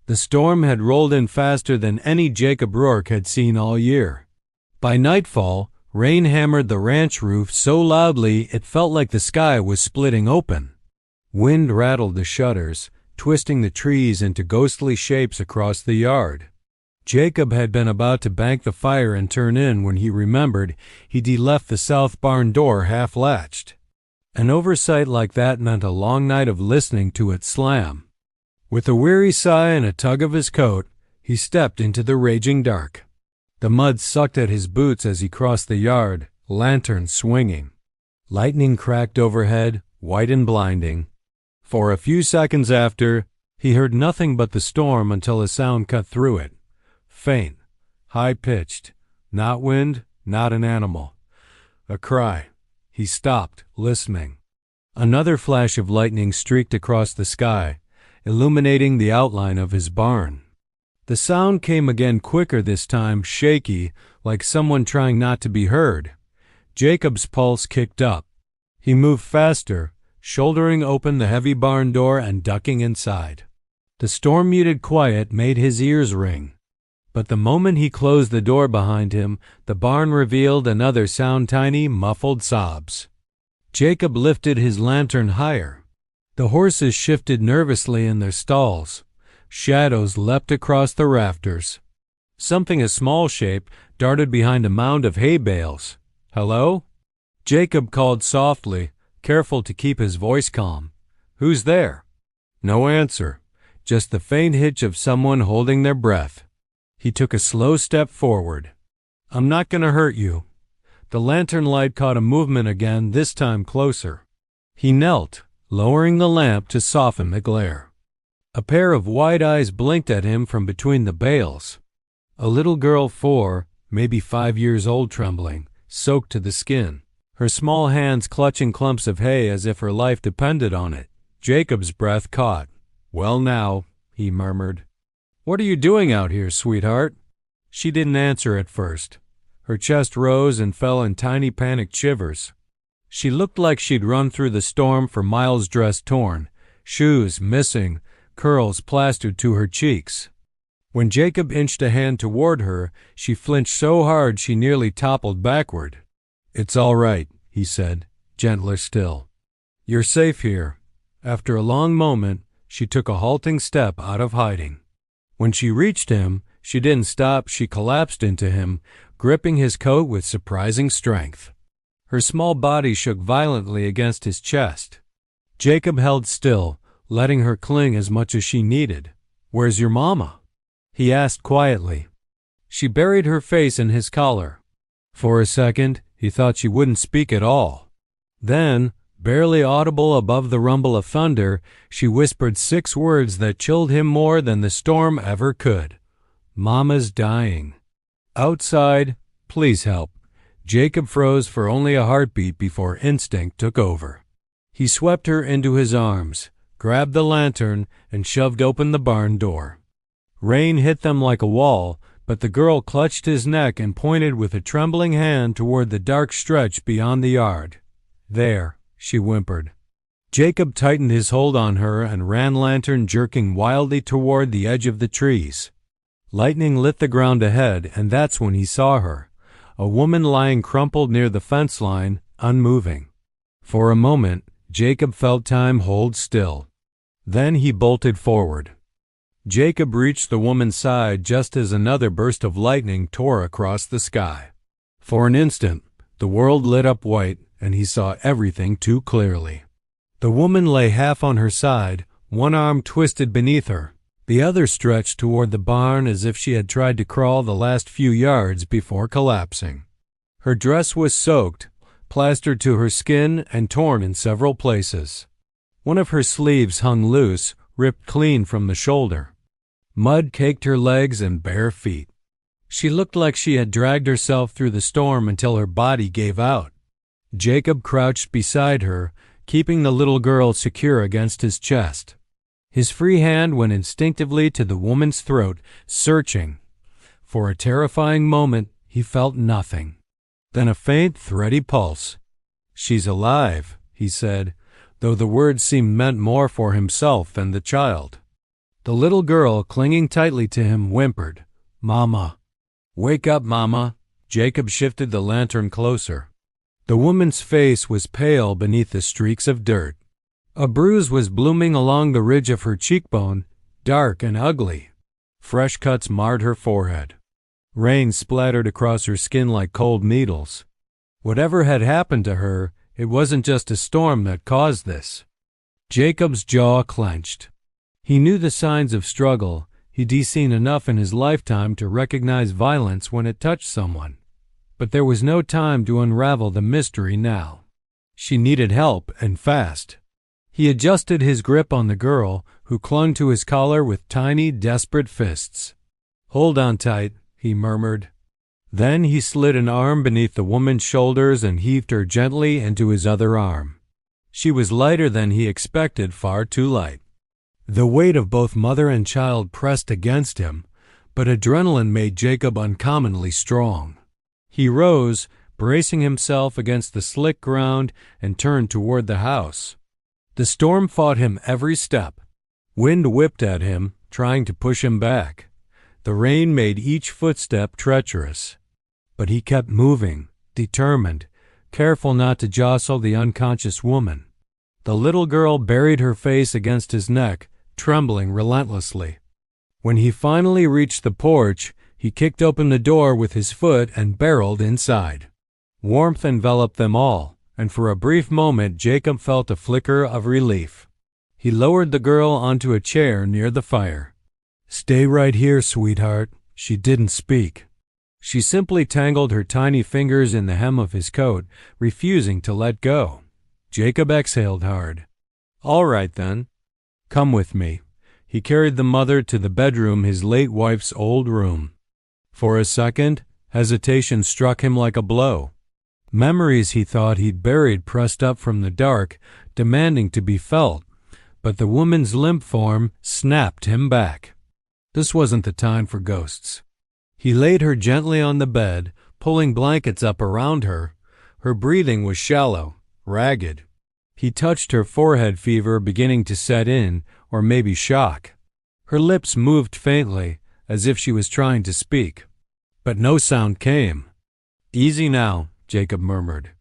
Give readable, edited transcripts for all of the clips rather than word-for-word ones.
The storm had rolled in faster than any Jacob Rourke had seen all year. By nightfall, rain hammered the ranch roof so loudly it felt like the sky was splitting open. Wind rattled the shutters, twisting the trees into ghostly shapes across the yard. Jacob had been about to bank the fire and turn in when he remembered he'd left the south barn door half-latched. An oversight like that meant a long night of listening to it slam. With a weary sigh and a tug of his coat, he stepped into the raging dark. The mud sucked at his boots as he crossed the yard, lantern swinging. Lightning cracked overhead, white and blinding. For a few seconds after, he heard nothing but the storm until a sound cut through it. Faint, high-pitched, not wind, not an animal. A cry. He stopped, listening. Another flash of lightning streaked across the sky, illuminating the outline of his barn. The sound came again, quicker this time, shaky, like someone trying not to be heard. Jacob's pulse kicked up. He moved faster, shouldering open the heavy barn door and ducking inside. The storm-muted quiet made his ears ring. But the moment he closed the door behind him, the barn revealed another sound, tiny, muffled sobs. Jacob lifted his lantern higher. The horses shifted nervously in their stalls. Shadows leapt across the rafters. Something a small shape darted behind a mound of hay bales. "Hello?" Jacob called softly, careful to keep his voice calm. "Who's there?" No answer, just the faint hitch of someone holding their breath. He took a slow step forward. "I'm not going to hurt you." The lantern light caught a movement again, this time closer. He knelt, lowering the lamp to soften the glare. A pair of wide eyes blinked at him from between the bales. A little girl 4, maybe 5 years old, trembling, soaked to the skin, her small hands clutching clumps of hay as if her life depended on it. Jacob's breath caught. "Well now," he murmured. "What are you doing out here, sweetheart?" She didn't answer at first. Her chest rose and fell in tiny panicked shivers. She looked like she'd run through the storm for miles, dress torn, shoes missing, curls plastered to her cheeks. When Jacob inched a hand toward her, she flinched so hard she nearly toppled backward. "It's all right," he said, gentler still. "You're safe here." After a long moment, she took a halting step out of hiding. When she reached him, she didn't stop, she collapsed into him, gripping his coat with surprising strength. Her small body shook violently against his chest. Jacob held still, letting her cling as much as she needed. "Where's your mama?" he asked quietly. She buried her face in his collar. For a second, he thought she wouldn't speak at all. Then, barely audible above the rumble of thunder, she whispered 6 words that chilled him more than the storm ever could. "Mama's dying." Outside, "Please help." Jacob froze for only a heartbeat before instinct took over. He swept her into his arms, grabbed the lantern, and shoved open the barn door. Rain hit them like a wall, but the girl clutched his neck and pointed with a trembling hand toward the dark stretch beyond the yard. "There," she whimpered. Jacob tightened his hold on her and ran lantern jerking wildly toward the edge of the trees. Lightning lit the ground ahead, and that's when he saw her, a woman lying crumpled near the fence line, unmoving. For a moment, Jacob felt time hold still. Then he bolted forward. Jacob reached the woman's side just as another burst of lightning tore across the sky. For an instant, the world lit up white, and he saw everything too clearly. The woman lay half on her side, one arm twisted beneath her, the other stretched toward the barn as if she had tried to crawl the last few yards before collapsing. Her dress was soaked, plastered to her skin, and torn in several places. One of her sleeves hung loose, ripped clean from the shoulder. Mud caked her legs and bare feet. She looked like she had dragged herself through the storm until her body gave out. Jacob crouched beside her, keeping the little girl secure against his chest. His free hand went instinctively to the woman's throat, searching. For a terrifying moment, he felt nothing. Then a faint, thready pulse. "She's alive," he said, though the words seemed meant more for himself than the child. The little girl, clinging tightly to him, whimpered, "Mama." "Wake up, Mama." Jacob shifted the lantern closer. The woman's face was pale beneath the streaks of dirt. A bruise was blooming along the ridge of her cheekbone, dark and ugly. Fresh cuts marred her forehead. Rain splattered across her skin like cold needles. Whatever had happened to her, it wasn't just a storm that caused this. Jacob's jaw clenched. He knew the signs of struggle. He'd seen enough in his lifetime to recognize violence when it touched someone. But there was no time to unravel the mystery now. She needed help, and fast. He adjusted his grip on the girl, who clung to his collar with tiny, desperate fists. "Hold on tight," he murmured. Then he slid an arm beneath the woman's shoulders and heaved her gently into his other arm. She was lighter than he expected, far too light. The weight of both mother and child pressed against him, but adrenaline made Jacob uncommonly strong. He rose, bracing himself against the slick ground, and turned toward the house. The storm fought him every step. Wind whipped at him, trying to push him back. The rain made each footstep treacherous. But he kept moving, determined, careful not to jostle the unconscious woman. The little girl buried her face against his neck, trembling relentlessly. When he finally reached the porch, he kicked open the door with his foot and barreled inside. Warmth enveloped them all, and for a brief moment Jacob felt a flicker of relief. He lowered the girl onto a chair near the fire. "Stay right here, sweetheart." She didn't speak. She simply tangled her tiny fingers in the hem of his coat, refusing to let go. Jacob exhaled hard. "All right, then. Come with me." He carried the mother to the bedroom, his late wife's old room. For a second, hesitation struck him like a blow. Memories he thought he'd buried pressed up from the dark, demanding to be felt, but the woman's limp form snapped him back. This wasn't the time for ghosts. He laid her gently on the bed, pulling blankets up around her. Her breathing was shallow, ragged. He touched her forehead, fever beginning to set in, or maybe shock. Her lips moved faintly, as if she was trying to speak. But no sound came. "Easy now," Jacob murmured.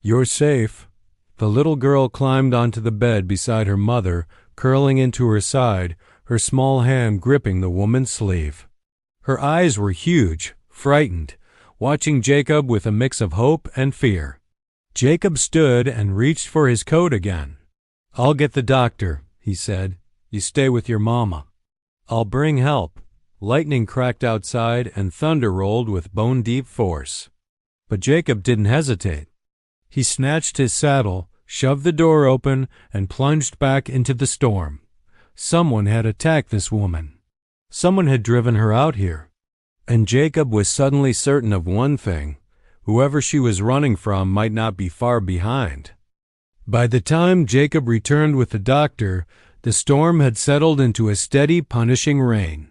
"You're safe." The little girl climbed onto the bed beside her mother, curling into her side, her small hand gripping the woman's sleeve. Her eyes were huge, frightened, watching Jacob with a mix of hope and fear. Jacob stood and reached for his coat again. "I'll get the doctor," he said. "You stay with your mama." "I'll bring help." Lightning cracked outside and thunder rolled with bone-deep force. But Jacob didn't hesitate. He snatched his saddle, shoved the door open, and plunged back into the storm. Someone had attacked this woman. Someone had driven her out here. And Jacob was suddenly certain of one thing: whoever she was running from might not be far behind. By the time Jacob returned with the doctor, the storm had settled into a steady, punishing rain.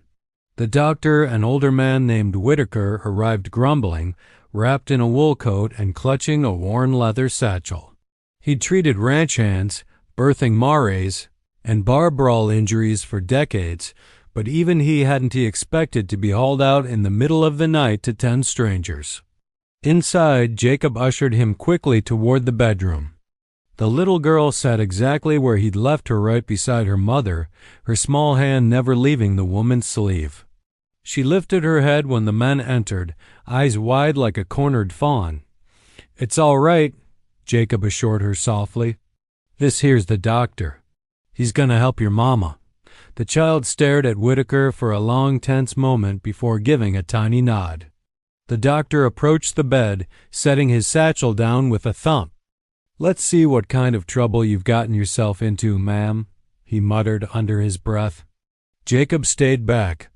The doctor, an older man named Whitaker, arrived grumbling, wrapped in a wool coat and clutching a worn leather satchel. He'd treated ranch hands, birthing mares, and bar brawl injuries for decades, but even he hadn't expected to be hauled out in the middle of the night to 10 strangers. Inside, Jacob ushered him quickly toward the bedroom. The little girl sat exactly where he'd left her, right beside her mother, her small hand never leaving the woman's sleeve. She lifted her head when the men entered, eyes wide like a cornered fawn. "It's all right," Jacob assured her softly. "This here's the doctor. He's gonna help your mama." The child stared at Whitaker for a long, tense moment before giving a tiny nod. The doctor approached the bed, setting his satchel down with a thump. "Let's see what kind of trouble you've gotten yourself into, ma'am," he muttered under his breath. Jacob stayed back,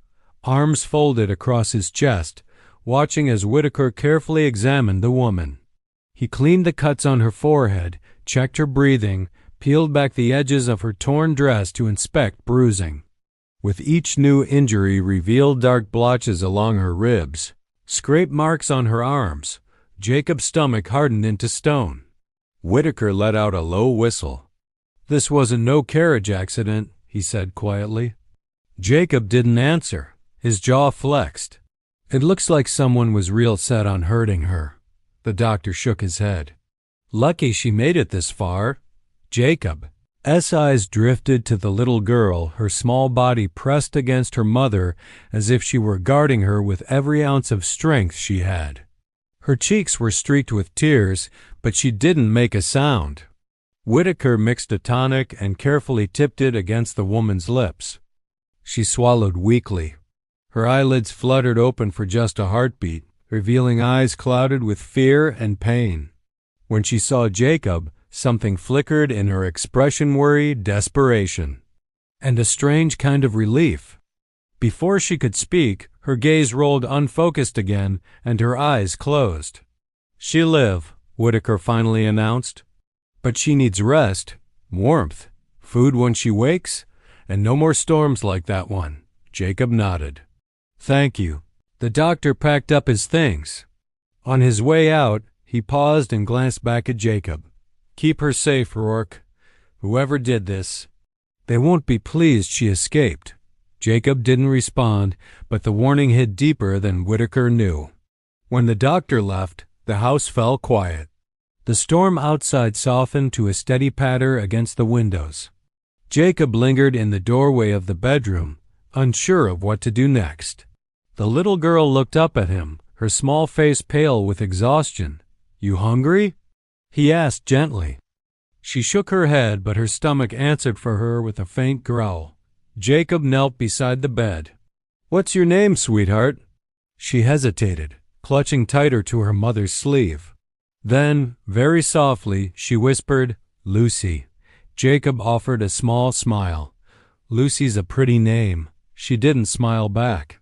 arms folded across his chest, watching as Whitaker carefully examined the woman. He cleaned the cuts on her forehead, checked her breathing, peeled back the edges of her torn dress to inspect bruising. With each new injury revealed dark blotches along her ribs, scrape marks on her arms. Jacob's stomach hardened into stone. Whitaker let out a low whistle. "This wasn't no carriage accident," he said quietly. Jacob didn't answer. His jaw flexed. It looks like someone was real set on hurting her. The doctor shook his head. Lucky she made it this far. Jacob's eyes drifted to the little girl, her small body pressed against her mother as if she were guarding her with every ounce of strength she had. Her cheeks were streaked with tears, but she didn't make a sound. Whitaker mixed a tonic and carefully tipped it against the woman's lips. She swallowed weakly. Her eyelids fluttered open for just a heartbeat, revealing eyes clouded with fear and pain. When she saw Jacob, something flickered in her expression: worry, desperation, and a strange kind of relief. Before she could speak, her gaze rolled unfocused again, and her eyes closed. "She'll live," Whitaker finally announced. "But she needs rest, warmth, food when she wakes, and no more storms like that one." Jacob nodded. "Thank you." The doctor packed up his things. On his way out, he paused and glanced back at Jacob. "Keep her safe, Rourke. Whoever did this. They won't be pleased she escaped." Jacob didn't respond, but the warning hit deeper than Whitaker knew. When the doctor left, the house fell quiet. The storm outside softened to a steady patter against the windows. Jacob lingered in the doorway of the bedroom, unsure of what to do next. The little girl looked up at him, her small face pale with exhaustion. "You hungry?" he asked gently. She shook her head, but her stomach answered for her with a faint growl. Jacob knelt beside the bed. "What's your name, sweetheart?" She hesitated, clutching tighter to her mother's sleeve. Then, very softly, she whispered, "Lucy." Jacob offered a small smile. "Lucy's a pretty name." She didn't smile back.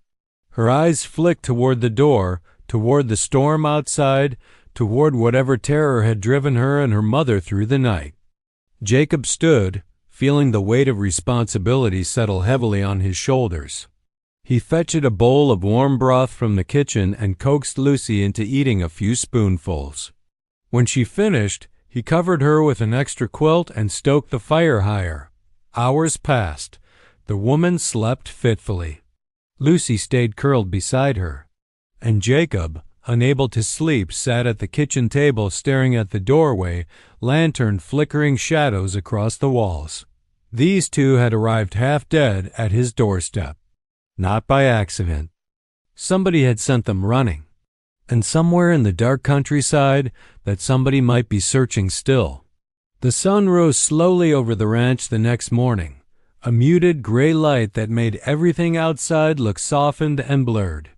Her eyes flicked toward the door, toward the storm outside, toward whatever terror had driven her and her mother through the night. Jacob stood, feeling the weight of responsibility settle heavily on his shoulders. He fetched a bowl of warm broth from the kitchen and coaxed Lucy into eating a few spoonfuls. When she finished, he covered her with an extra quilt and stoked the fire higher. Hours passed. The woman slept fitfully. Lucy stayed curled beside her, and Jacob, unable to sleep, sat at the kitchen table staring at the doorway, lantern flickering shadows across the walls. These two had arrived half dead at his doorstep. Not by accident. Somebody had sent them running. And somewhere in the dark countryside, that somebody might be searching still. The sun rose slowly over the ranch the next morning, a muted gray light that made everything outside look softened and blurred.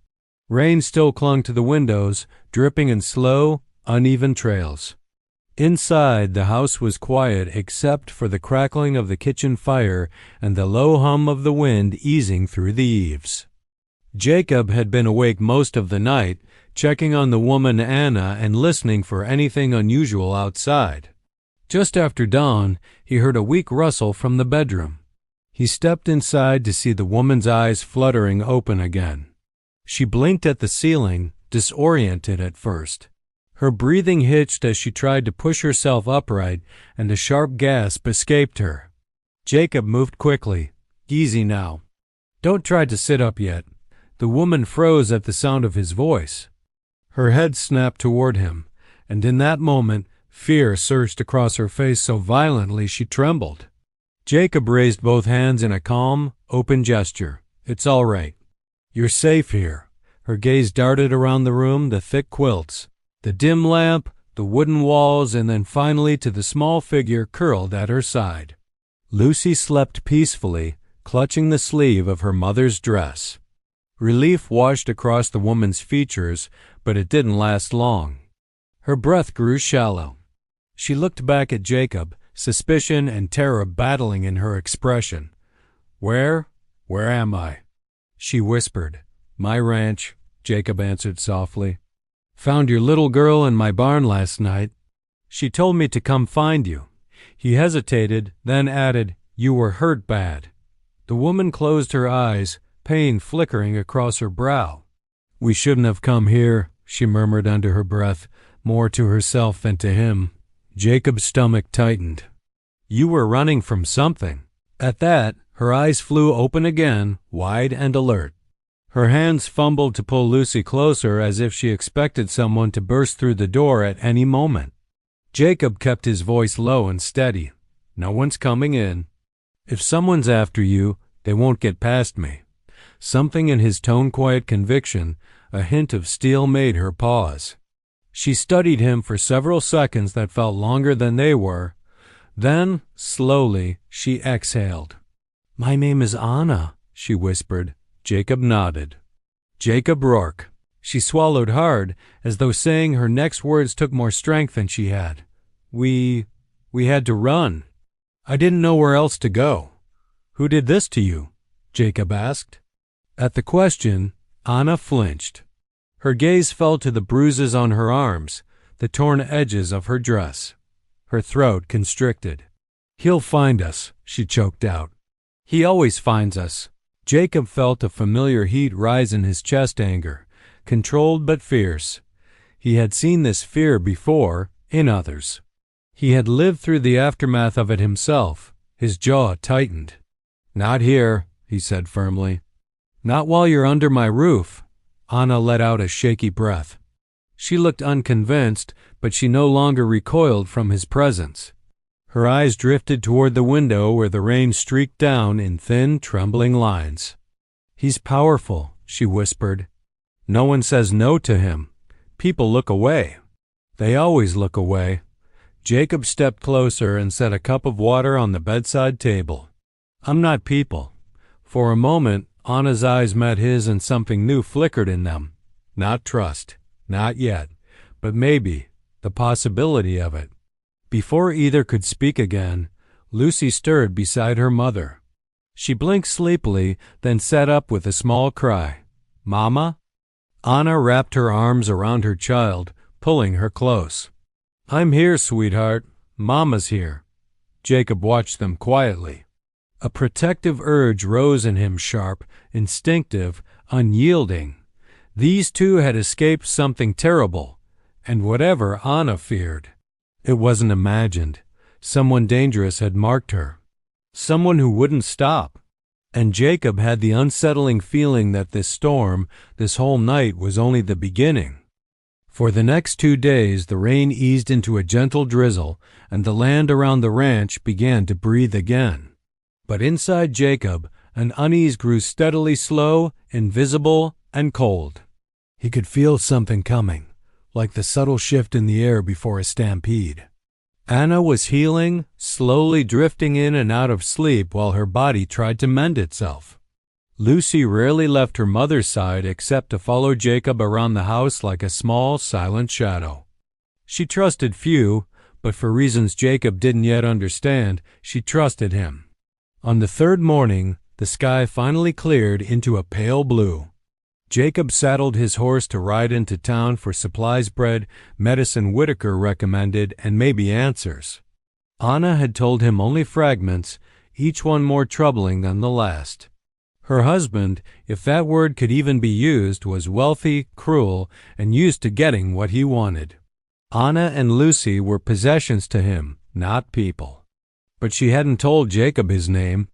Rain still clung to the windows, dripping in slow, uneven trails. Inside, the house was quiet except for the crackling of the kitchen fire and the low hum of the wind easing through the eaves. Jacob had been awake most of the night, checking on the woman Anna and listening for anything unusual outside. Just after dawn, he heard a weak rustle from the bedroom. He stepped inside to see the woman's eyes fluttering open again. She blinked at the ceiling, disoriented at first. Her breathing hitched as she tried to push herself upright, and a sharp gasp escaped her. Jacob moved quickly. "Easy now. Don't try to sit up yet." The woman froze at the sound of his voice. Her head snapped toward him, and in that moment, fear surged across her face so violently she trembled. Jacob raised both hands in a calm, open gesture. "It's all right. You're safe here." Her gaze darted around the room, the thick quilts, the dim lamp, the wooden walls, and then finally to the small figure curled at her side. Lucy slept peacefully, clutching the sleeve of her mother's dress. Relief washed across the woman's features, but it didn't last long. Her breath grew shallow. She looked back at Jacob, suspicion and terror battling in her expression. Where am I?" she whispered. "My ranch," Jacob answered softly. "Found your little girl in my barn last night. She told me to come find you." He hesitated, then added, "You were hurt bad." The woman closed her eyes, pain flickering across her brow. "We shouldn't have come here," she murmured under her breath, more to herself than to him. Jacob's stomach tightened. "You were running from something." At that, Her eyes flew open again, wide and alert. Her hands fumbled to pull Lucy closer as if she expected someone to burst through the door at any moment. Jacob kept his voice low and steady. "No one's coming in. If someone's after you, they won't get past me." Something in his tone, quiet conviction, a hint of steel, made her pause. She studied him for several seconds that felt longer than they were. Then, slowly, she exhaled. "My name is Anna," she whispered. Jacob nodded. "Jacob Rourke." She swallowed hard, as though saying her next words took more strength than she had. We had to run. I didn't know where else to go." "Who did this to you?" Jacob asked. At the question, Anna flinched. Her gaze fell to the bruises on her arms, the torn edges of her dress. Her throat constricted. "He'll find us," she choked out. "He always finds us." Jacob felt a familiar heat rise in his chest, anger, controlled but fierce. He had seen this fear before, in others. He had lived through the aftermath of it himself. His jaw tightened. "Not here," he said firmly. "Not while you're under my roof." Anna let out a shaky breath. She looked unconvinced, but she no longer recoiled from his presence. Her eyes drifted toward the window where the rain streaked down in thin, trembling lines. "He's powerful," she whispered. "No one says no to him. People look away. They always look away." Jacob stepped closer and set a cup of water on the bedside table. "I'm not people." For a moment, Anna's eyes met his and something new flickered in them. Not trust. Not yet. But maybe. The possibility of it. Before either could speak again, Lucy stirred beside her mother. She blinked sleepily, then sat up with a small cry. "Mama?" Anna wrapped her arms around her child, pulling her close. "I'm here, sweetheart. Mama's here." Jacob watched them quietly. A protective urge rose in him, sharp, instinctive, unyielding. These two had escaped something terrible, and whatever Anna feared, it wasn't imagined. Someone dangerous had marked her. Someone who wouldn't stop. And Jacob had the unsettling feeling that this storm, this whole night, was only the beginning. For the next 2 days, the rain eased into a gentle drizzle, and the land around the ranch began to breathe again. But inside Jacob, an unease grew steadily slow, invisible, and cold. He could feel something coming, like the subtle shift in the air before a stampede. Anna was healing, slowly drifting in and out of sleep while her body tried to mend itself. Lucy rarely left her mother's side except to follow Jacob around the house like a small, silent shadow. She trusted few, but for reasons Jacob didn't yet understand, she trusted him. On the third morning, the sky finally cleared into a pale blue. Jacob saddled his horse to ride into town for supplies, bread, medicine Whitaker recommended, and maybe answers. Anna had told him only fragments, each one more troubling than the last. Her husband, if that word could even be used, was wealthy, cruel, and used to getting what he wanted. Anna and Lucy were possessions to him, not people. But she hadn't told Jacob his name.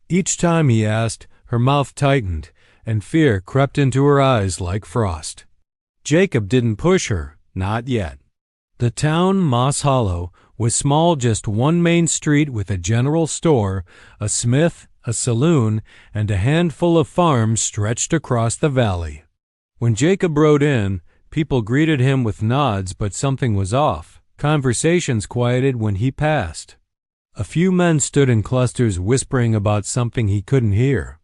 Each time he asked, her mouth tightened, and fear crept into her eyes like frost. Jacob didn't push her, not yet. The town, Moss Hollow, was small, just one main street with a general store, a smith, a saloon, and a handful of farms stretched across the valley. When Jacob rode in, people greeted him with nods, but something was off. Conversations quieted when he passed. A few men stood in clusters whispering about something he couldn't hear.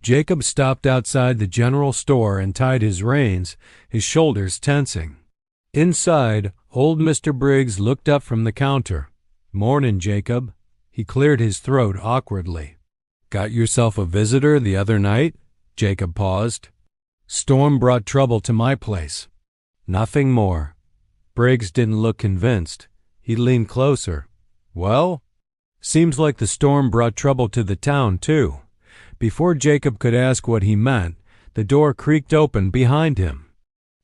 Jacob stopped outside the general store and tied his reins, his shoulders tensing. Inside, old Mr. Briggs looked up from the counter. "Mornin', Jacob." He cleared his throat awkwardly. "Got yourself a visitor the other night?" Jacob paused. "Storm brought trouble to my place." "Nothing more." Briggs didn't look convinced. He leaned closer. "Well?" "Seems like the storm brought trouble to the town, too." Before Jacob could ask what he meant, the door creaked open behind him.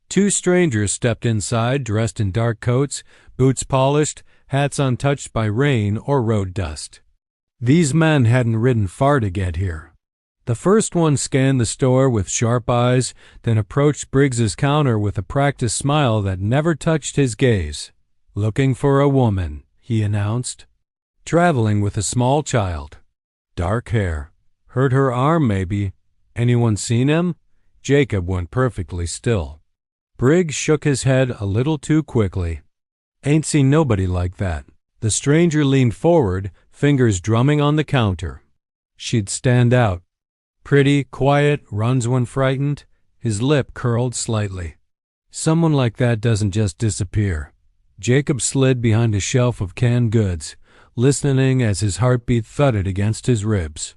2 strangers stepped inside, dressed in dark coats, boots polished, hats untouched by rain or road dust. These men hadn't ridden far to get here. The first one scanned the store with sharp eyes, then approached Briggs's counter with a practiced smile that never touched his gaze. "Looking for a woman," he announced. "Traveling with a small child. Dark hair. Hurt her arm, maybe. Anyone seen him?" Jacob went perfectly still. Briggs shook his head a little too quickly. "Ain't seen nobody like that." The stranger leaned forward, fingers drumming on the counter. "She'd stand out. Pretty, quiet, runs when frightened." His lip curled slightly. "Someone like that doesn't just disappear." Jacob slid behind a shelf of canned goods, listening as his heartbeat thudded against his ribs.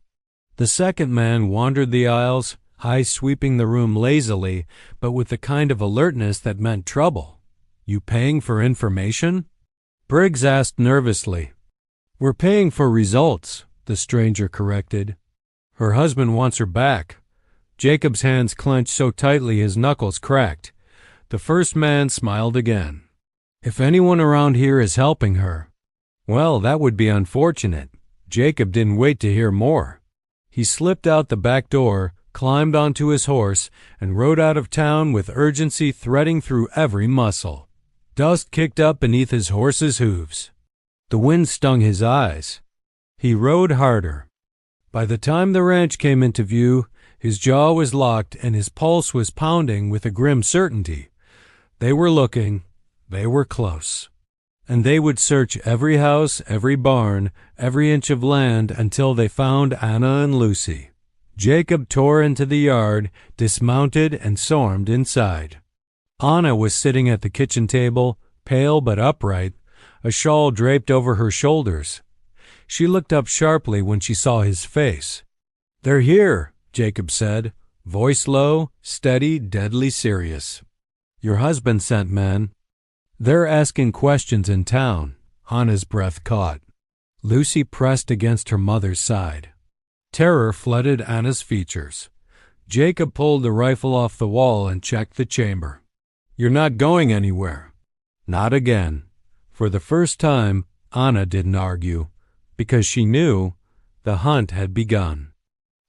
The second man wandered the aisles, sweeping the room lazily, but with the kind of alertness that meant trouble. "You paying for information?" Briggs asked nervously. "We're paying for results," the stranger corrected. "Her husband wants her back." Jacob's hands clenched so tightly his knuckles cracked. The first man smiled again. "If anyone around here is helping her." "Well, that would be unfortunate." Jacob didn't wait to hear more. He slipped out the back door, climbed onto his horse, and rode out of town with urgency threading through every muscle. Dust kicked up beneath his horse's hooves. The wind stung his eyes. He rode harder. By the time the ranch came into view, his jaw was locked and his pulse was pounding with a grim certainty. They were looking. They were close. And they would search every house, every barn, every inch of land until they found Anna and Lucy. Jacob tore into the yard, dismounted, and stormed inside. Anna was sitting at the kitchen table, pale but upright, a shawl draped over her shoulders. She looked up sharply when she saw his face. "They're here," Jacob said, voice low, steady, deadly serious. "Your husband sent men. They're asking questions in town." Anna's breath caught. Lucy pressed against her mother's side. Terror flooded Anna's features. Jacob pulled the rifle off the wall and checked the chamber. "You're not going anywhere." "Not again." For the first time, Anna didn't argue, because she knew the hunt had begun.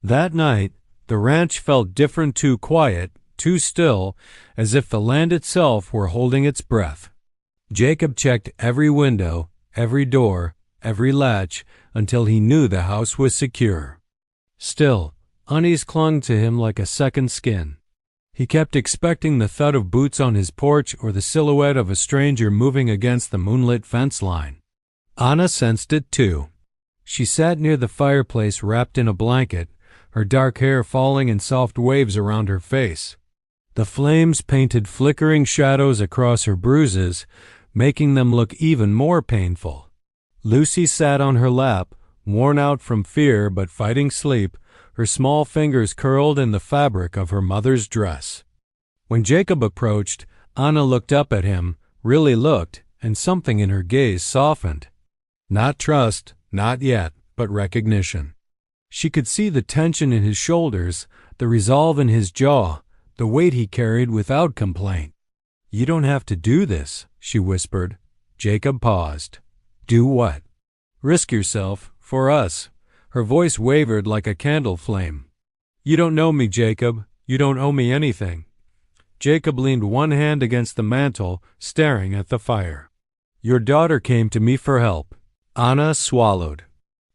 That night, the ranch felt different, too quiet, too still, as if the land itself were holding its breath. Jacob checked every window, every door, every latch, until he knew the house was secure. Still, unease clung to him like a second skin. He kept expecting the thud of boots on his porch or the silhouette of a stranger moving against the moonlit fence line. Anna sensed it too. She sat near the fireplace wrapped in a blanket, her dark hair falling in soft waves around her face. The flames painted flickering shadows across her bruises, making them look even more painful. Lucy sat on her lap, worn out from fear but fighting sleep, her small fingers curled in the fabric of her mother's dress. When Jacob approached, Anna looked up at him, really looked, and something in her gaze softened. Not trust, not yet, but recognition. She could see the tension in his shoulders, the resolve in his jaw, the weight he carried without complaint. "You don't have to do this," she whispered. Jacob paused. "Do what?" "Risk yourself, for us." Her voice wavered like a candle flame. "You don't know me, Jacob. You don't owe me anything." Jacob leaned one hand against the mantel, staring at the fire. "Your daughter came to me for help." Anna swallowed.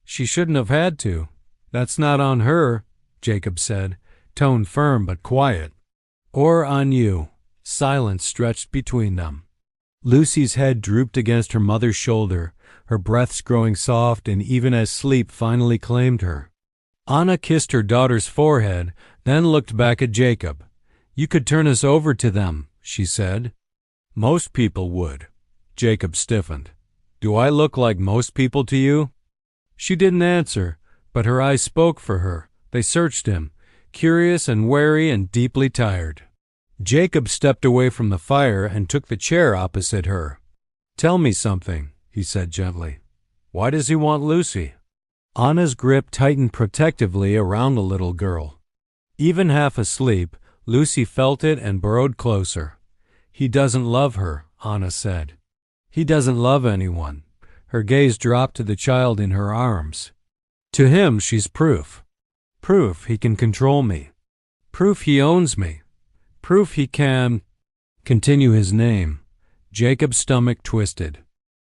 "She shouldn't have had to." "That's not on her," Jacob said, tone firm but quiet. "Or on you." Silence stretched between them. Lucy's head drooped against her mother's shoulder, her breaths growing soft and even as sleep finally claimed her. Anna kissed her daughter's forehead, then looked back at Jacob. "You could turn us over to them," she said. "Most people would." Jacob stiffened. "Do I look like most people to you?" She didn't answer, but her eyes spoke for her. They searched him, curious and wary and deeply tired. Jacob stepped away from the fire and took the chair opposite her. "Tell me something," he said gently. "Why does he want Lucy?" Anna's grip tightened protectively around the little girl. Even half asleep, Lucy felt it and burrowed closer. "He doesn't love her," Anna said. "He doesn't love anyone." Her gaze dropped to the child in her arms. To him, she's proof. Proof he can control me. Proof he owns me. Proof he can continue his name. Jacob's stomach twisted.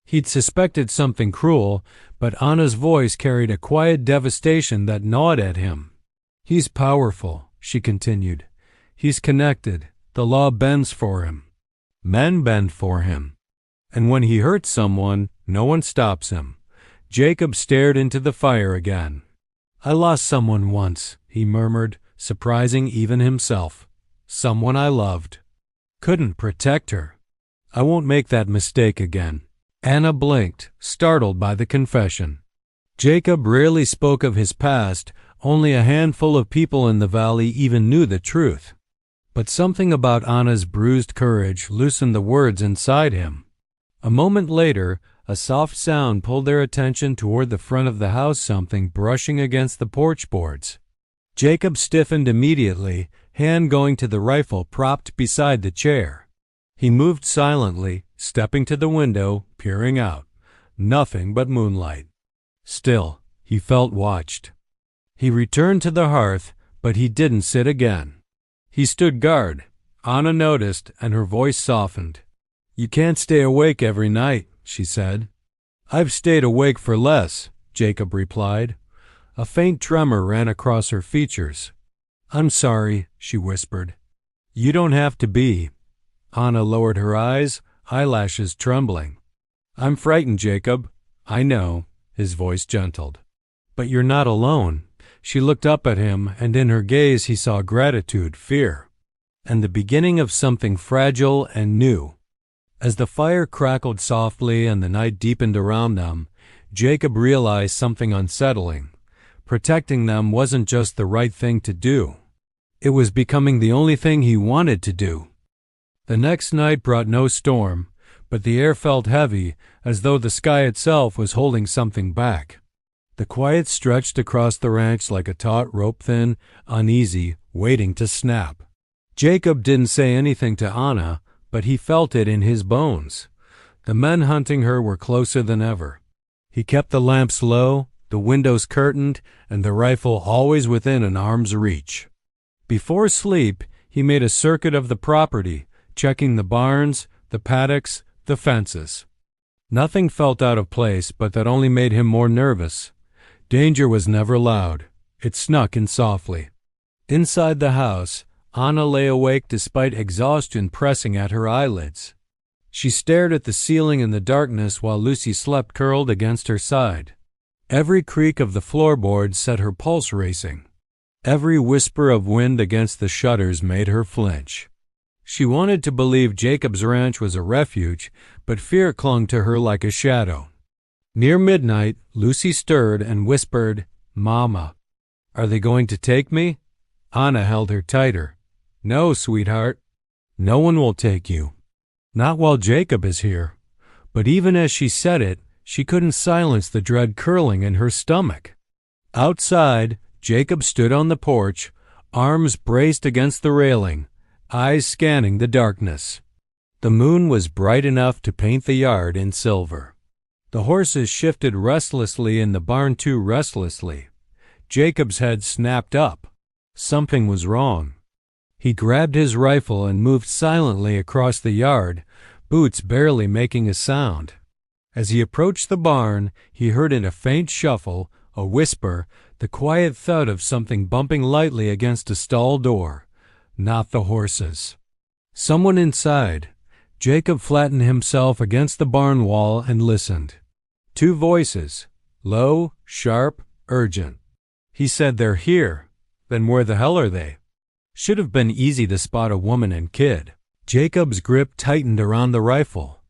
He'd suspected something cruel, but Anna's voice carried a quiet devastation that gnawed at him. He's powerful, she continued. He's connected. The law bends for him. Men bend for him. And when he hurts someone, no one stops him. Jacob stared into the fire again. I lost someone once, he murmured, surprising even himself. Someone I loved. Couldn't protect her. I won't make that mistake again. Anna blinked, startled by the confession. Jacob rarely spoke of his past. Only a handful of people in the valley even knew the truth. But something about Anna's bruised courage loosened the words inside him. A moment later, a soft sound pulled their attention toward the front of the house, something brushing against the porch boards. Jacob stiffened immediately, hand going to the rifle propped beside the chair. He moved silently, stepping to the window, peering out. Nothing but moonlight. Still, he felt watched. He returned to the hearth, but he didn't sit again. He stood guard. Anna noticed, and her voice softened. You can't stay awake every night, she said. I've stayed awake for less, Jacob replied. A faint tremor ran across her features. I'm sorry, she whispered. You don't have to be. Anna lowered her eyes, eyelashes trembling. I'm frightened, Jacob. I know, his voice gentled. But you're not alone. She looked up at him, and in her gaze he saw gratitude, fear, and the beginning of something fragile and new. As the fire crackled softly and the night deepened around them, Jacob realized something unsettling. Protecting them wasn't just the right thing to do. It was becoming the only thing he wanted to do. The next night brought no storm, but the air felt heavy, as though the sky itself was holding something back. The quiet stretched across the ranch like a taut rope, thin, uneasy, waiting to snap. Jacob didn't say anything to Anna, but he felt it in his bones. The men hunting her were closer than ever. He kept the lamps low, the windows curtained, and the rifle always within an arm's reach. Before sleep, he made a circuit of the property, checking the barns, the paddocks, the fences. Nothing felt out of place, but that only made him more nervous. Danger was never loud. It snuck in softly. Inside the house, Anna lay awake despite exhaustion pressing at her eyelids. She stared at the ceiling in the darkness while Lucy slept curled against her side. Every creak of the floorboards set her pulse racing. Every whisper of wind against the shutters made her flinch. She wanted to believe Jacob's ranch was a refuge, but fear clung to her like a shadow. Near midnight, Lucy stirred and whispered, Mama. Are they going to take me? Anna held her tighter. No, sweetheart. No one will take you. Not while Jacob is here. But even as she said it, she couldn't silence the dread curling in her stomach. Outside, Jacob stood on the porch, arms braced against the railing, eyes scanning the darkness. The moon was bright enough to paint the yard in silver. The horses shifted restlessly and the barn too restlessly. Jacob's head snapped up. Something was wrong. He grabbed his rifle and moved silently across the yard, boots barely making a sound. As he approached the barn, he heard in a faint shuffle, a whisper, the quiet thud of something bumping lightly against a stall door. Not the horses. Someone inside. Jacob flattened himself against the barn wall and listened. Two voices, low, sharp, urgent. He said, They're here. Then where the hell are they? Should have been easy to spot a woman and kid. Jacob's grip tightened around the rifle.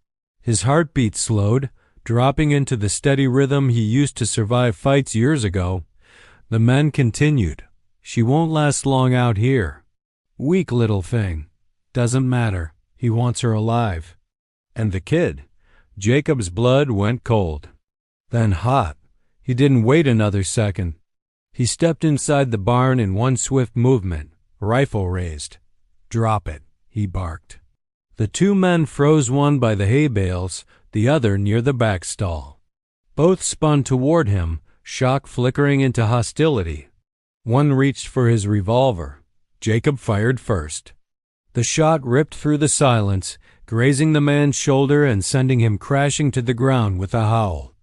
His heartbeat slowed, dropping into the steady rhythm he used to survive fights years ago. The men continued. She won't last long out here. Weak little thing. Doesn't matter. He wants her alive. And the kid. Jacob's blood went cold. Then hot. He didn't wait another second. He stepped inside the barn in one swift movement, rifle raised. Drop it, he barked. The two men froze, one by the hay bales, the other near the back stall. Both spun toward him, shock flickering into hostility. One reached for his revolver. Jacob fired first. The shot ripped through the silence, grazing the man's shoulder and sending him crashing to the ground with a howl.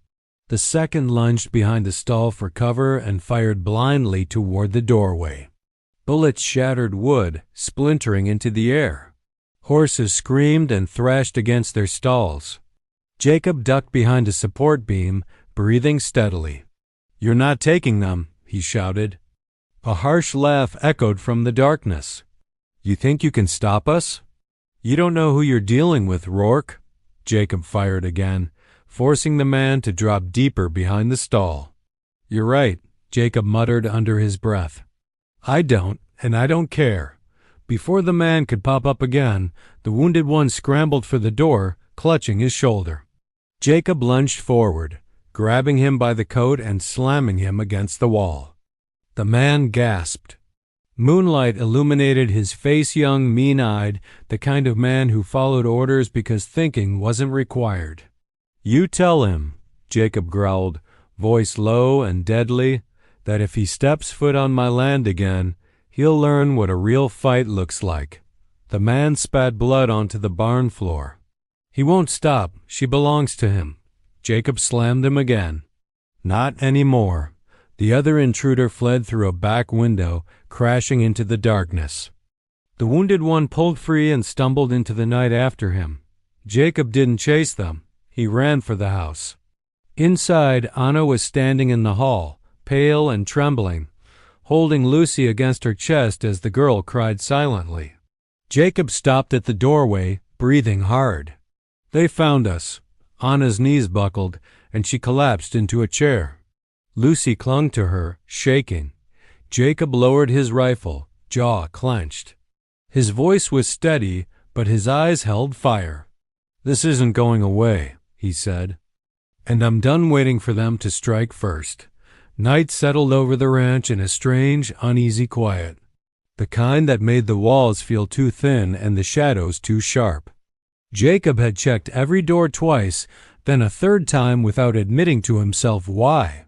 The second lunged behind the stall for cover and fired blindly toward the doorway. Bullets shattered wood, splintering into the air. Horses screamed and thrashed against their stalls. Jacob ducked behind a support beam, breathing steadily. "You're not taking them," he shouted. A harsh laugh echoed from the darkness. "You think you can stop us? You don't know who you're dealing with, Rourke." Jacob fired again, forcing the man to drop deeper behind the stall. "You're right," Jacob muttered under his breath. "I don't, and I don't care." Before the man could pop up again, the wounded one scrambled for the door, clutching his shoulder. Jacob lunged forward, grabbing him by the coat and slamming him against the wall. The man gasped. Moonlight illuminated his face, young, mean-eyed, the kind of man who followed orders because thinking wasn't required. "You tell him," Jacob growled, voice low and deadly, "that if he steps foot on my land again, he'll learn what a real fight looks like." The man spat blood onto the barn floor. "He won't stop. She belongs to him." Jacob slammed him again. "Not anymore." The other intruder fled through a back window, crashing into the darkness. The wounded one pulled free and stumbled into the night after him. Jacob didn't chase them. He ran for the house. Inside, Anna was standing in the hall, pale and trembling, holding Lucy against her chest as the girl cried silently. Jacob stopped at the doorway, breathing hard. "They found us." Anna's knees buckled, and she collapsed into a chair. Lucy clung to her, shaking. Jacob lowered his rifle, jaw clenched. His voice was steady, but his eyes held fire. "This isn't going away," he said. "And I'm done waiting for them to strike first." Night settled over the ranch in a strange, uneasy quiet, the kind that made the walls feel too thin and the shadows too sharp. Jacob had checked every door twice, then a third time without admitting to himself why.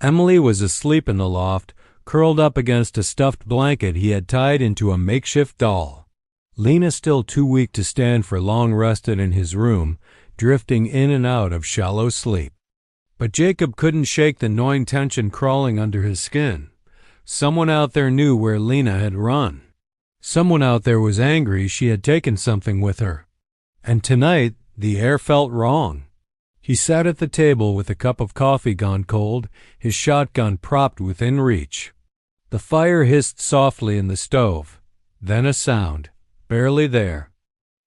Emily was asleep in the loft, curled up against a stuffed blanket he had tied into a makeshift doll. Lena, still too weak to stand for long, rested in his room, drifting in and out of shallow sleep. But Jacob couldn't shake the gnawing tension crawling under his skin. Someone out there knew where Lena had run. Someone out there was angry she had taken something with her. And tonight, the air felt wrong. He sat at the table with a cup of coffee gone cold, his shotgun propped within reach. The fire hissed softly in the stove. Then a sound, barely there.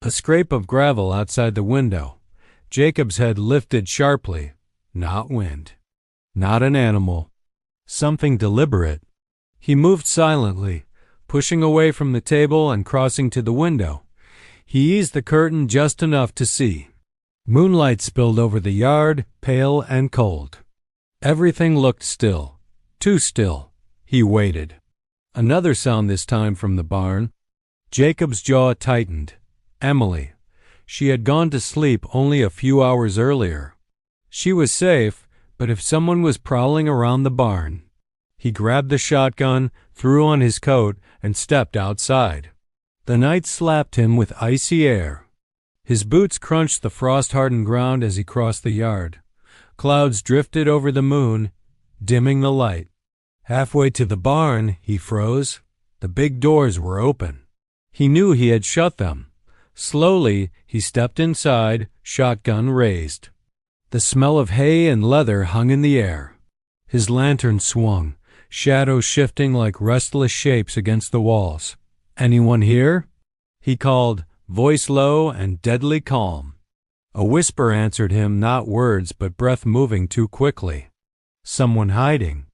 A scrape of gravel outside the window. Jacob's head lifted sharply. Not wind. Not an animal. Something deliberate. He moved silently, pushing away from the table and crossing to the window. He eased the curtain just enough to see. Moonlight spilled over the yard, pale and cold. Everything looked still. Too still. He waited. Another sound this time from the barn. Jacob's jaw tightened. Emily. She had gone to sleep only a few hours earlier. She was safe, but if someone was prowling around the barn. He grabbed the shotgun, threw on his coat, and stepped outside. The night slapped him with icy air. His boots crunched the frost-hardened ground as he crossed the yard. Clouds drifted over the moon, dimming the light. Halfway to the barn, he froze. The big doors were open. He knew he had shut them. Slowly, he stepped inside, shotgun raised. The smell of hay and leather hung in the air. His lantern swung, shadows shifting like restless shapes against the walls. "Anyone here?" he called, voice low and deadly calm. A whisper answered him, not words, but breath moving too quickly. Someone hiding.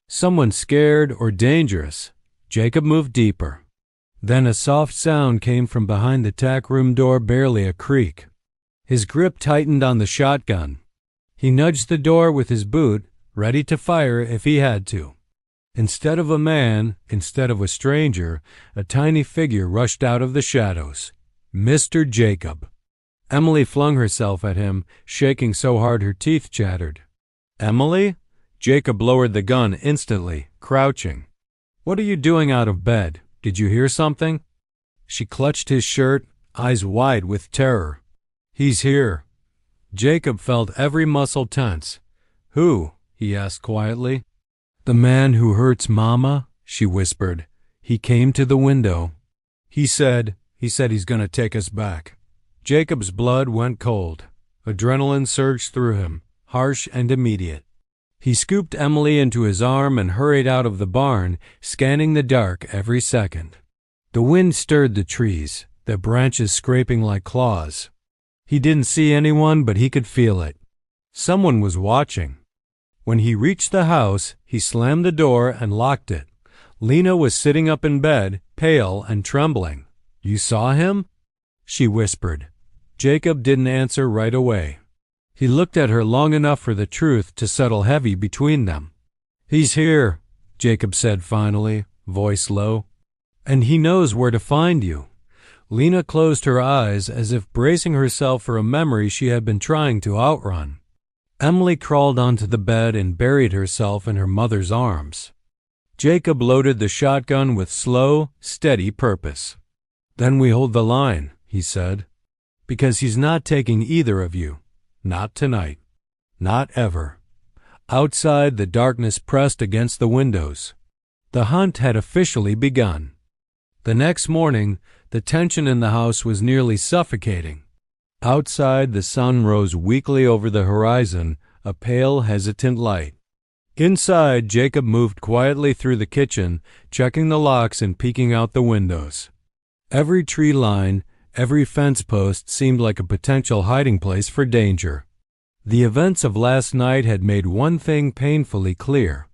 Someone scared or dangerous. Jacob moved deeper. Then a soft sound came from behind the tack room door, barely a creak. His grip tightened on the shotgun. He nudged the door with his boot, ready to fire if he had to. Instead of a man, instead of a stranger, a tiny figure rushed out of the shadows. Mr. Jacob. Emily flung herself at him, shaking so hard her teeth chattered. "Emily?" Jacob lowered the gun instantly, crouching. "What are you doing out of bed? Did you hear something?" She clutched his shirt, eyes wide with terror. "He's here." Jacob felt every muscle tense. "Who?" he asked quietly. "The man who hurts Mama," she whispered. "He came to the window. He said he's going to take us back." Jacob's blood went cold. Adrenaline surged through him, harsh and immediate. He scooped Emily into his arm and hurried out of the barn, scanning the dark every second. The wind stirred the trees, their branches scraping like claws. He didn't see anyone, but he could feel it. Someone was watching. When he reached the house, he slammed the door and locked it. Lena was sitting up in bed, pale and trembling. "You saw him?" she whispered. Jacob didn't answer right away. He looked at her long enough for the truth to settle heavy between them. "He's here," Jacob said finally, voice low. "And he knows where to find you." Lena closed her eyes as if bracing herself for a memory she had been trying to outrun. Emily crawled onto the bed and buried herself in her mother's arms. Jacob loaded the shotgun with slow, steady purpose. "Then we hold the line," he said, "because he's not taking either of you. Not tonight. Not ever." Outside, the darkness pressed against the windows. The hunt had officially begun. The next morning, the tension in the house was nearly suffocating. Outside, the sun rose weakly over the horizon, a pale, hesitant light. Inside, Jacob moved quietly through the kitchen, checking the locks and peeking out the windows. Every tree line, every fence post seemed like a potential hiding place for danger. The events of last night had made one thing painfully clear.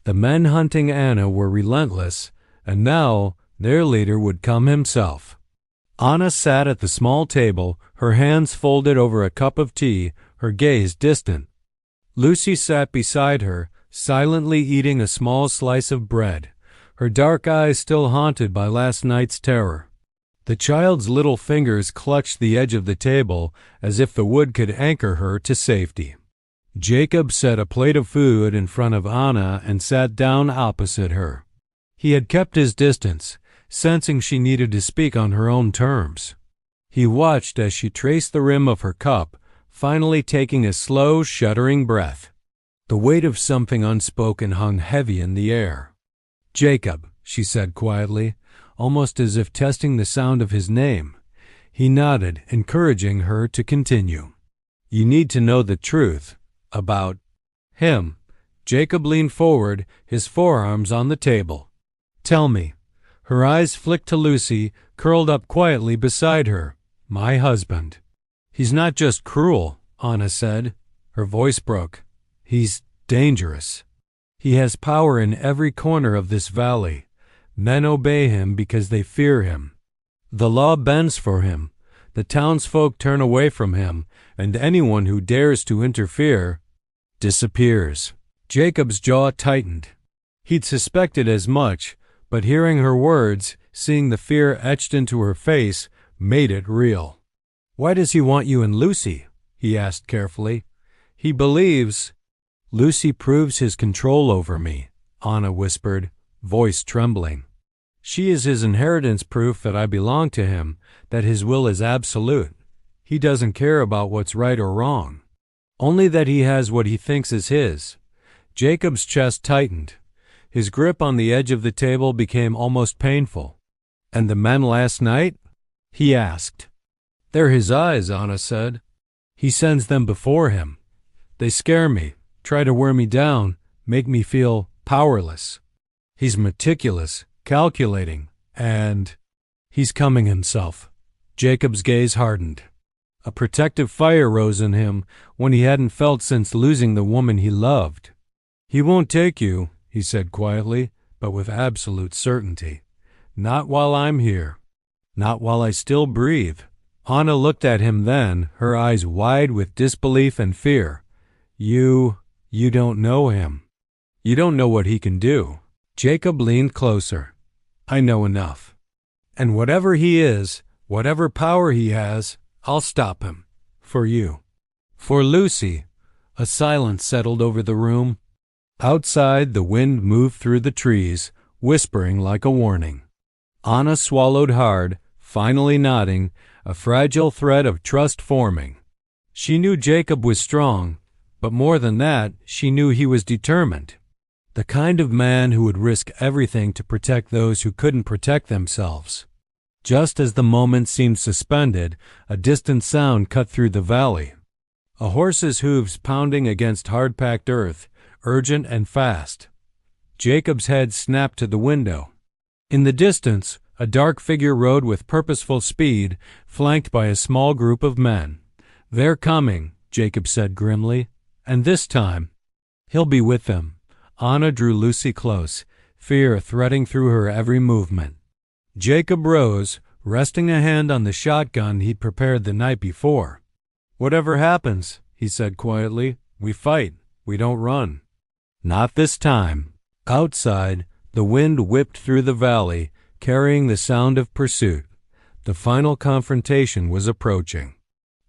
The men hunting Anna were relentless, and now their leader would come himself. Anna sat at the small table, her hands folded over a cup of tea, her gaze distant. Lucy sat beside her, silently eating a small slice of bread, her dark eyes still haunted by last night's terror. The child's little fingers clutched the edge of the table as if the wood could anchor her to safety. Jacob set a plate of food in front of Anna and sat down opposite her. He had kept his distance, sensing she needed to speak on her own terms. He watched as she traced the rim of her cup, finally taking a slow, shuddering breath. The weight of something unspoken hung heavy in the air. "Jacob," she said quietly, almost as if testing the sound of his name. He nodded, encouraging her to continue. "You need to know the truth about him." Jacob leaned forward, his forearms on the table. "Tell me." Her eyes flicked to Lucy, curled up quietly beside her. "My husband." "He's not just cruel," Anna said. Her voice broke. "He's dangerous. He has power in every corner of this valley. Men obey him because they fear him. The law bends for him. The townsfolk turn away from him, and anyone who dares to interfere disappears." Jacob's jaw tightened. He'd suspected as much, but hearing her words, seeing the fear etched into her face, made it real. "Why does he want you and Lucy?" he asked carefully. "He believes—" "Lucy proves his control over me," Anna whispered, voice trembling. "She is his inheritance proof that I belong to him, that his will is absolute. He doesn't care about what's right or wrong, only that he has what he thinks is his." Jacob's chest tightened. His grip on the edge of the table became almost painful. "And the men last night?" he asked. "They're his eyes," Anna said. "He sends them before him. They scare me, try to wear me down, make me feel powerless. He's meticulous, calculating, and he's coming himself." Jacob's gaze hardened. A protective fire rose in him when he hadn't felt since losing the woman he loved. "He won't take you," he said quietly, but with absolute certainty. "Not while I'm here. Not while I still breathe." Anna looked at him then, her eyes wide with disbelief and fear. You don't know him. You don't know what he can do." Jacob leaned closer. "I know enough. And whatever he is, whatever power he has, I'll stop him. For you. For Lucy." A silence settled over the room. Outside, the wind moved through the trees, whispering like a warning. Anna swallowed hard, finally nodding, a fragile thread of trust forming. She knew Jacob was strong, but more than that, she knew he was determined. The kind of man who would risk everything to protect those who couldn't protect themselves. Just as the moment seemed suspended, a distant sound cut through the valley. A horse's hooves pounding against hard-packed earth, urgent and fast. Jacob's head snapped to the window. In the distance, a dark figure rode with purposeful speed, flanked by a small group of men. "They're coming," Jacob said grimly, "and this time, he'll be with them." Anna drew Lucy close, fear threading through her every movement. Jacob rose, resting a hand on the shotgun he'd prepared the night before. "Whatever happens," he said quietly, "we fight, we don't run." Not this time. Outside, the wind whipped through the valley, carrying the sound of pursuit. The final confrontation was approaching.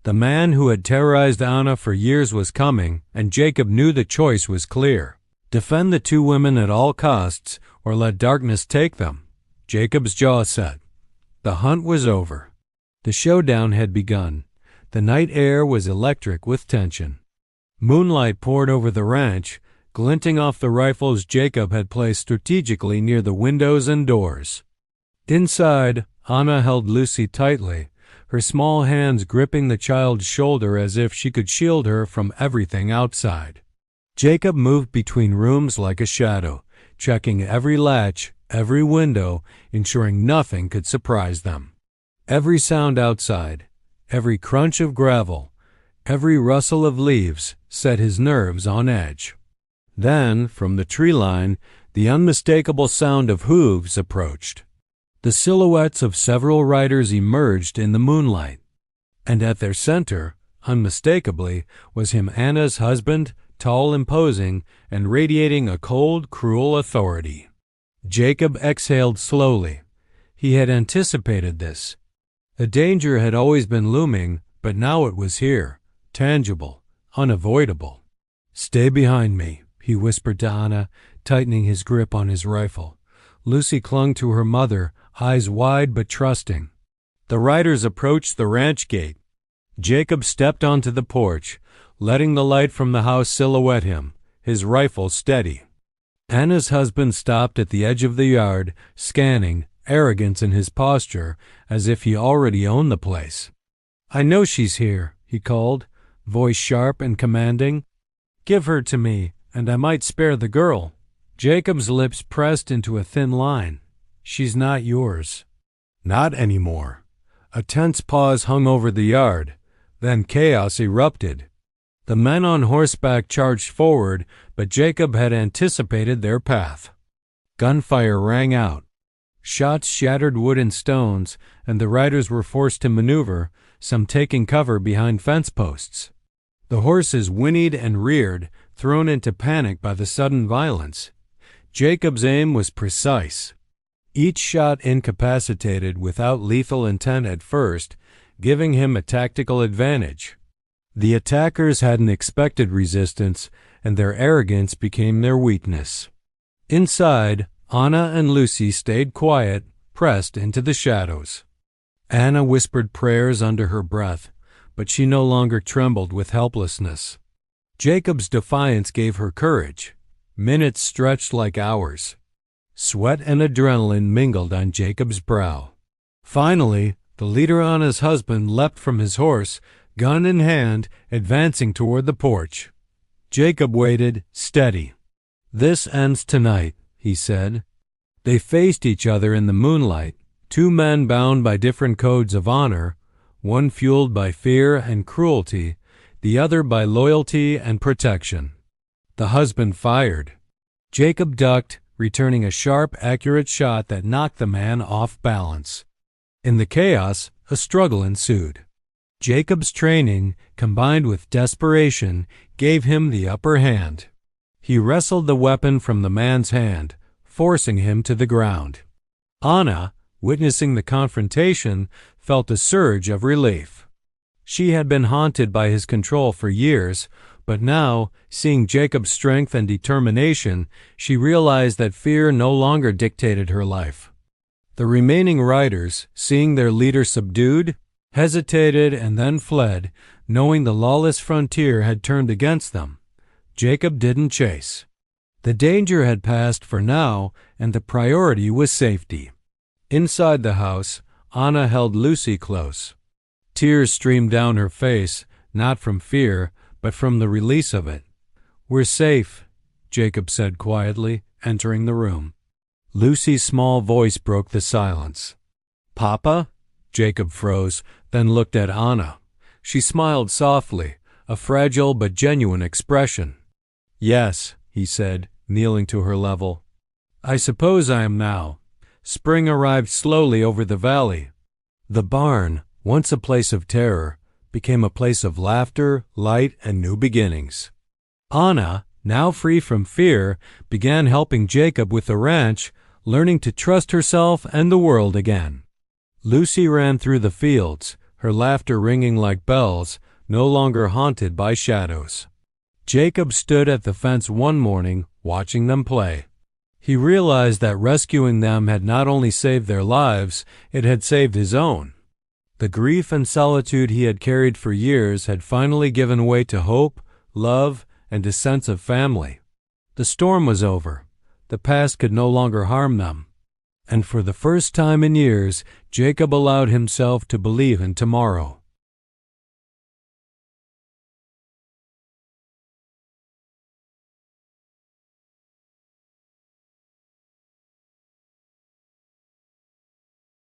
The man who had terrorized Anna for years was coming, and Jacob knew the choice was clear. Defend the two women at all costs, or let darkness take them. Jacob's jaw set. The hunt was over. The showdown had begun. The night air was electric with tension. Moonlight poured over the ranch, glinting off the rifles Jacob had placed strategically near the windows and doors. Inside, Anna held Lucy tightly, her small hands gripping the child's shoulder as if she could shield her from everything outside. Jacob moved between rooms like a shadow, checking every latch, every window, ensuring nothing could surprise them. Every sound outside, every crunch of gravel, every rustle of leaves set his nerves on edge. Then, from the tree line, the unmistakable sound of hooves approached. The silhouettes of several riders emerged in the moonlight, and at their center, unmistakably, was him, Anna's husband, tall, imposing, and radiating a cold, cruel authority. Jacob exhaled slowly. He had anticipated this. The danger had always been looming, but now it was here, tangible, unavoidable. "Stay behind me," he whispered to Anna, tightening his grip on his rifle. Lucy clung to her mother, eyes wide but trusting. The riders approached the ranch gate. Jacob stepped onto the porch, letting the light from the house silhouette him, his rifle steady. Anna's husband stopped at the edge of the yard, scanning, arrogance in his posture, as if he already owned the place. "I know she's here," he called, voice sharp and commanding. "Give her to me, and I might spare the girl." Jacob's lips pressed into a thin line. "She's not yours." Not anymore. A tense pause hung over the yard. Then chaos erupted. The men on horseback charged forward, but Jacob had anticipated their path. Gunfire rang out. Shots shattered wood and stones, and the riders were forced to maneuver, some taking cover behind fence posts. The horses whinnied and reared, thrown into panic by the sudden violence. Jacob's aim was precise. Each shot incapacitated without lethal intent at first, giving him a tactical advantage. The attackers hadn't expected resistance, and their arrogance became their weakness. Inside, Anna and Lucy stayed quiet, pressed into the shadows. Anna whispered prayers under her breath, but she no longer trembled with helplessness. Jacob's defiance gave her courage. Minutes stretched like hours. Sweat and adrenaline mingled on Jacob's brow. Finally, the leader, Anna's husband, leapt from his horse, gun in hand, advancing toward the porch. Jacob waited, steady. "This ends tonight," he said. They faced each other in the moonlight, two men bound by different codes of honor, one fueled by fear and cruelty, the other by loyalty and protection. The husband fired. Jacob ducked, returning a sharp, accurate shot that knocked the man off balance. In the chaos, a struggle ensued. Jacob's training, combined with desperation, gave him the upper hand. He wrestled the weapon from the man's hand, forcing him to the ground. Anna, witnessing the confrontation, felt a surge of relief. She had been haunted by his control for years, But now, seeing Jacob's strength and determination, she realized that fear no longer dictated her life. The remaining riders, seeing their leader subdued, hesitated and then fled, knowing the lawless frontier had turned against them. Jacob didn't chase. The danger had passed for now, and the priority was safety. Inside the house, Anna held Lucy close. Tears streamed down her face, not from fear, but from the release of it. "We're safe," Jacob said quietly, entering the room. Lucy's small voice broke the silence. "Papa?" Jacob froze, then looked at Anna. She smiled softly, a fragile but genuine expression. "Yes," he said, kneeling to her level. "I suppose I am now." Spring arrived slowly over the valley. The barn, once a place of terror, became a place of laughter, light, and new beginnings. Anna, now free from fear, began helping Jacob with the ranch, learning to trust herself and the world again. Lucy ran through the fields, her laughter ringing like bells, no longer haunted by shadows. Jacob stood at the fence one morning, watching them play. He realized that rescuing them had not only saved their lives, it had saved his own. The grief and solitude he had carried for years had finally given way to hope, love, and a sense of family. The storm was over. The past could no longer harm them. And for the first time in years, Jacob allowed himself to believe in tomorrow.